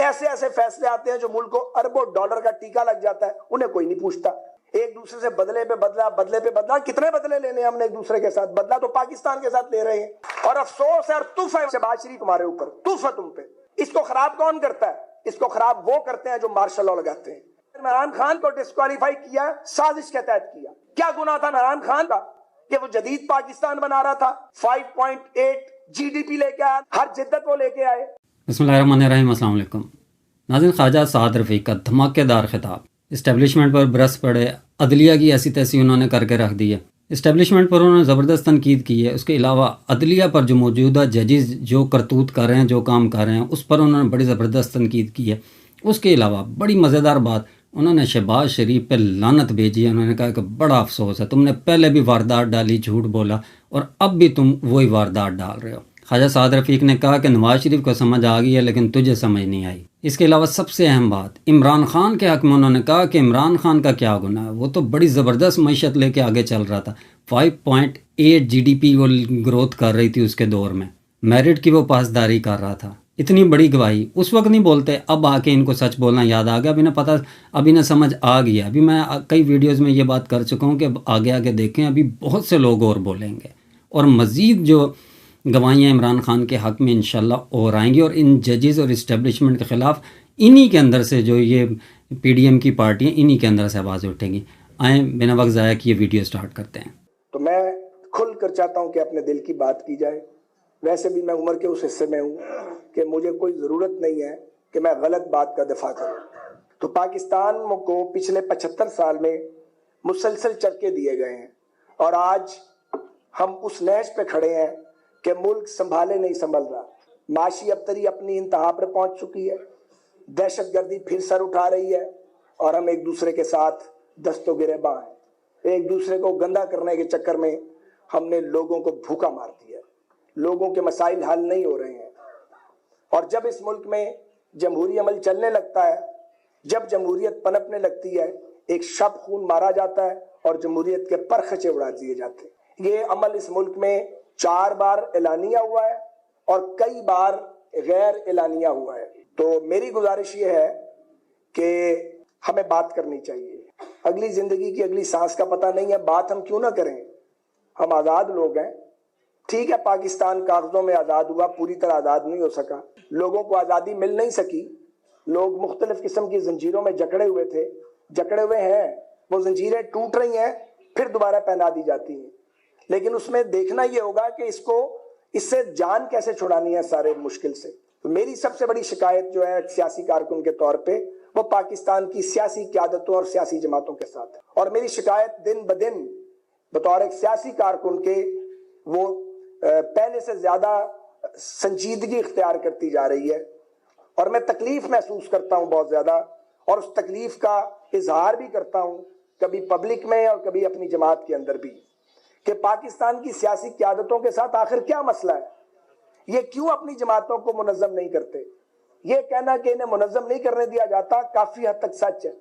ایسے ایسے فیصلے آتے ہیں جو ملک کو اربوں ڈالر کا ٹیکا لگ جاتا ہے، انہیں کوئی نہیں پوچھتا. ایک دوسرے سے بدلے پہ بدلہ. کتنے بدلے لینے ہم نے ایک دوسرے کے ساتھ؟ بدلہ تو پاکستان کے ساتھ لے رہے ہیں. اور افسوس ہے اور تف ہے شہباز شریف تمہارے اوپر، تف ہے تم پہ. اس کو خراب کون کرتا ہے؟ اس کو خراب وہ کرتے ہیں جو مارشل لاء لگاتے ہیں. عمران خان کو ڈسکوالیفائی کیا سازش کے تحت کیا. کیا گناہ تھا عمران خان کا کہ وہ جدید پاکستان بنا رہا تھا؟ 5.8 جی ڈی پی لے کے آیا، ہر جدت وہ لے کے آئے. بسم اللہ الرحمن الرحیم. السلام علیکم ناظرین. خواجہ سعد رفیق کا دھماکے دار خطاب. اسٹیبلشمنٹ پر برس پڑے، عدلیہ کی ایسی تیسی انہوں نے کر کے رکھ دی ہے. اسٹیبلشمنٹ پر انہوں نے زبردست تنقید کی ہے. اس کے علاوہ عدلیہ پر جو موجودہ ججز جو کرتوت کر رہے ہیں، جو کام کر رہے ہیں، اس پر انہوں نے بڑی زبردست تنقید کی ہے. اس کے علاوہ بڑی مزیدار بات، انہوں نے شہباز شریف پہ لعنت بھیجی ہے. انہوں نے کہا کہ بڑا افسوس ہے، تم نے پہلے بھی واردات ڈالی، جھوٹ بولا، اور اب بھی تم وہی واردات ڈال رہے ہو. خواجہ سعد رفیق نے کہا کہ نواز شریف کو سمجھ آ گئی ہے لیکن تجھے سمجھ نہیں آئی. اس کے علاوہ سب سے اہم بات، عمران خان کے حق میں انہوں نے کہا کہ عمران خان کا کیا گناہ ہے، وہ تو بڑی زبردست معیشت لے کے آگے چل رہا تھا. 5.8 جی ڈی پی وہ گروتھ کر رہی تھی اس کے دور میں، میرٹ کی وہ پاسداری کر رہا تھا. اتنی بڑی گواہی اس وقت نہیں بولتے، اب آ کے ان کو سچ بولنا یاد آ گیا. ابھی انہیں پتہ، ابھی انہیں سمجھ آ گیا. ابھی میں کئی ویڈیوز میں یہ بات کر چکا ہوں کہ آگے آگے دیکھیں، ابھی بہت سے لوگ اور بولیں گے، اور مزید جو گواہیاں عمران خان کے حق میں انشاءاللہ اور آئیں گی. اور ان ججز اور اسٹیبلشمنٹ کے خلاف انہی کے اندر سے، جو یہ پی ڈی ایم کی پارٹی ہیں، انہی کے اندر سے آوازیں اٹھیں گی. آئیں بنا وقت ضائع کیے ویڈیو سٹارٹ کرتے ہیں. تو میں کھل کر چاہتا ہوں کہ اپنے دل کی بات کی جائے. ویسے بھی میں عمر کے اس حصے میں ہوں کہ مجھے کوئی ضرورت نہیں ہے کہ میں غلط بات کا دفاع کروں. تو پاکستان کو پچھلے 75 سال میں مسلسل چرکے دیے گئے ہیں، اور آج ہم اس نیش پہ کھڑے ہیں کہ ملک سنبھالے نہیں سنبھل رہا. معاشی ابتری اپنی انتہا پر پہنچ چکی ہے، دہشت گردی پھر سر اٹھا رہی ہے، اور ہم ایک دوسرے کے ساتھ دست و گریباں ہیں. ایک دوسرے کو گندا کرنے کے چکر میں ہم نے لوگوں کو بھوکا مار دیا ہے. لوگوں کے مسائل حل نہیں ہو رہے ہیں. اور جب اس ملک میں جمہوری عمل چلنے لگتا ہے، جب جمہوریت پنپنے لگتی ہے، ایک شب خون مارا جاتا ہے اور جمہوریت کے پرخچے اڑا دیے جاتے ہیں. یہ عمل اس ملک میں 4 بار اعلانیہ ہوا ہے اور کئی بار غیر اعلانیہ ہوا ہے. تو میری گزارش یہ ہے کہ ہمیں بات کرنی چاہیے. اگلی زندگی کی اگلی سانس کا پتہ نہیں ہے، بات ہم کیوں نہ کریں؟ ہم آزاد لوگ ہیں. ٹھیک ہے، پاکستان کاغذوں میں آزاد ہوا، پوری طرح آزاد نہیں ہو سکا. لوگوں کو آزادی مل نہیں سکی. لوگ مختلف قسم کی زنجیروں میں جکڑے ہوئے تھے، جکڑے ہوئے ہیں. وہ زنجیریں ٹوٹ رہی ہیں، پھر دوبارہ پہنا دی جاتی ہیں. لیکن اس میں دیکھنا یہ ہوگا کہ اس سے جان کیسے چھڑانی ہے سارے مشکل سے. میری سب سے بڑی شکایت جو ہے سیاسی کارکن کے طور پہ، وہ پاکستان کی سیاسی قیادتوں اور سیاسی جماعتوں کے ساتھ. اور میری شکایت دن بدن بطور ایک سیاسی کارکن کے، وہ پہلے سے زیادہ سنجیدگی اختیار کرتی جا رہی ہے. اور میں تکلیف محسوس کرتا ہوں بہت زیادہ، اور اس تکلیف کا اظہار بھی کرتا ہوں، کبھی پبلک میں اور کبھی اپنی جماعت کے اندر بھی، کہ پاکستان کی سیاسی قیادتوں کے ساتھ آخر کیا مسئلہ ہے. یہ کیوں اپنی جماعتوں کو منظم نہیں کرتے؟ یہ کہنا کہ انہیں منظم نہیں کرنے دیا جاتا کافی حد تک سچ ہے،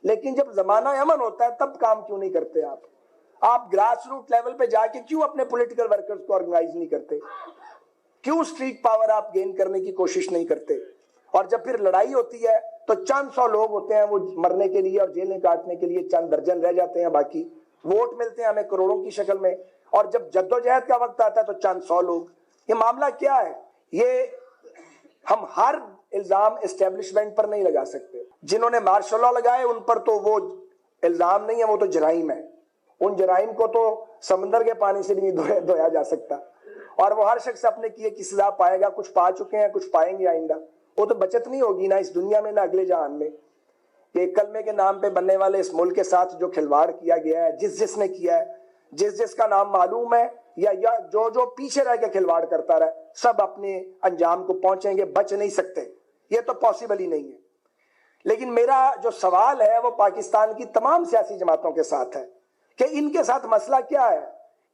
لیکن جب زمانہ امن ہوتا ہے تب کام کیوں نہیں کرتے آپ گراس روٹ لیول پہ جا کے کیوں اپنے پولیٹیکل ورکرز کو آرگنائز نہیں کرتے؟ کیوں سٹریٹ پاور آپ گین کرنے کی کوشش نہیں کرتے؟ اور جب پھر لڑائی ہوتی ہے تو چند 100 لوگ ہوتے ہیں وہ مرنے کے لیے اور جیلیں کاٹنے کے لیے، چند درجن رہ جاتے ہیں، باقی ووٹ ملتے ہیں ہمیں کروڑوں کی شکل میں. اور جب جدوجہد کا وقت آتا ہے تو چند 100 لوگ. یہ معاملہ کیا ہے؟ یہ ہم ہر الزام اسٹیبلشمنٹ پر نہیں لگا سکتے. جنہوں نے مارشل لاء لگائے ان پر تو وہ الزام نہیں ہے، وہ تو جرائم ہے. ان جرائم کو تو سمندر کے پانی سے بھی نہیں دھویا جا سکتا، اور وہ ہر شخص اپنے کیے کی سزا پائے گا. کچھ پا چکے ہیں، کچھ پائیں گے آئندہ. وہ تو بچت نہیں ہوگی نہ اس دنیا میں نہ اگلے جہان میں. کہ کلمے کے نام پہ بننے والے اس ملک کے ساتھ جو کھلواڑ کیا گیا ہے، جس نے کیا ہے، جس کا نام معلوم ہے، یا جو پیچھے رہ کے کھلواڑ کرتا رہا، سب اپنے انجام کو پہنچیں گے، بچ نہیں سکتے. یہ تو پاسبل ہی نہیں ہے. لیکن میرا جو سوال ہے وہ پاکستان کی تمام سیاسی جماعتوں کے ساتھ ہے کہ ان کے ساتھ مسئلہ کیا ہے؟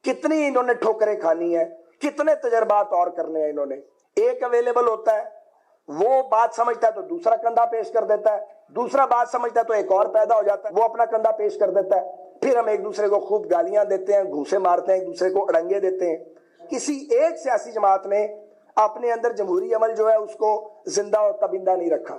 کتنی انہوں نے ٹھوکریں کھانی ہے؟ کتنے تجربات اور کرنے ہیں انہوں نے؟ ایک اویلیبل ہوتا ہے، وہ بات سمجھتا ہے تو دوسرا کندھا پیش کر دیتا ہے، دوسرا بات سمجھتا ہے تو ایک اور پیدا ہو جاتا ہے، وہ اپنا کندھا پیش کر دیتا ہے. پھر ہم ایک دوسرے کو خوب گالیاں دیتے ہیں، گھوسے مارتے ہیں، ایک دوسرے کو اڑنگے دیتے ہیں. کسی ایک سیاسی جماعت نے اپنے اندر جمہوری عمل جو ہے اس کو زندہ اور تبندہ نہیں رکھا.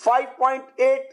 5.8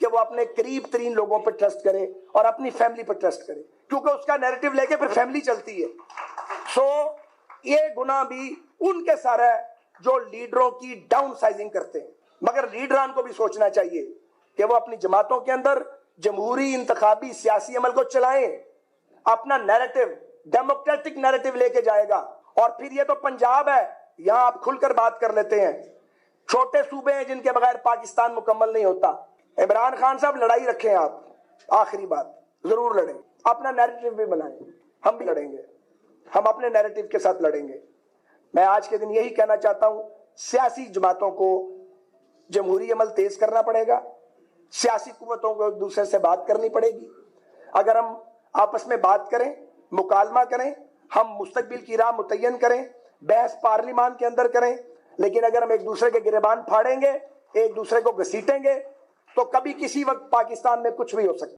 کہ وہ اپنے قریب ترین لوگوں پر ٹرسٹ کرے اور اپنی فیملی پر ٹرسٹ کرے، کیونکہ اس کا نیریٹو لے کے پھر فیملی چلتی ہے۔ سو یہ گناہ بھی ان کے سارا ہے جو لیڈروں کی ڈاؤن سائزنگ کرتے ہیں، مگر لیڈران کو بھی سوچنا چاہیے کہ وہ اپنی جماعتوں کے اندر جمہوری انتخابی سیاسی عمل کو چلائیں، اپنا نیریٹو ڈیموکریٹک نیریٹو لے کے جائے گا۔ اور پھر یہ تو پنجاب ہے، یہاں آپ کھل کر بات کر لیتے ہیں، چھوٹے صوبے ہیں جن کے بغیر پاکستان مکمل نہیں ہوتا۔ عمران خان صاحب لڑائی رکھیں، آپ آخری بات ضرور لڑیں، اپنا نیریٹو بھی بنائیں، ہم بھی لڑیں گے، ہم اپنے نیریٹو کے ساتھ لڑیں گے۔ میں آج کے دن یہی کہنا چاہتا ہوں، سیاسی جماعتوں کو جمہوری عمل تیز کرنا پڑے گا، سیاسی قوتوں کو ایک دوسرے سے بات کرنی پڑے گی۔ اگر ہم آپس میں بات کریں، مکالمہ کریں، ہم مستقبل کی راہ متعین کریں، بحث پارلیمان کے اندر کریں، لیکن اگر ہم ایک دوسرے کے گریبان پھاڑیں گے، ایک دوسرے کو گھسیٹیں گے، تو کبھی کسی وقت پاکستان میں کچھ بھی ہو سکتا ہے۔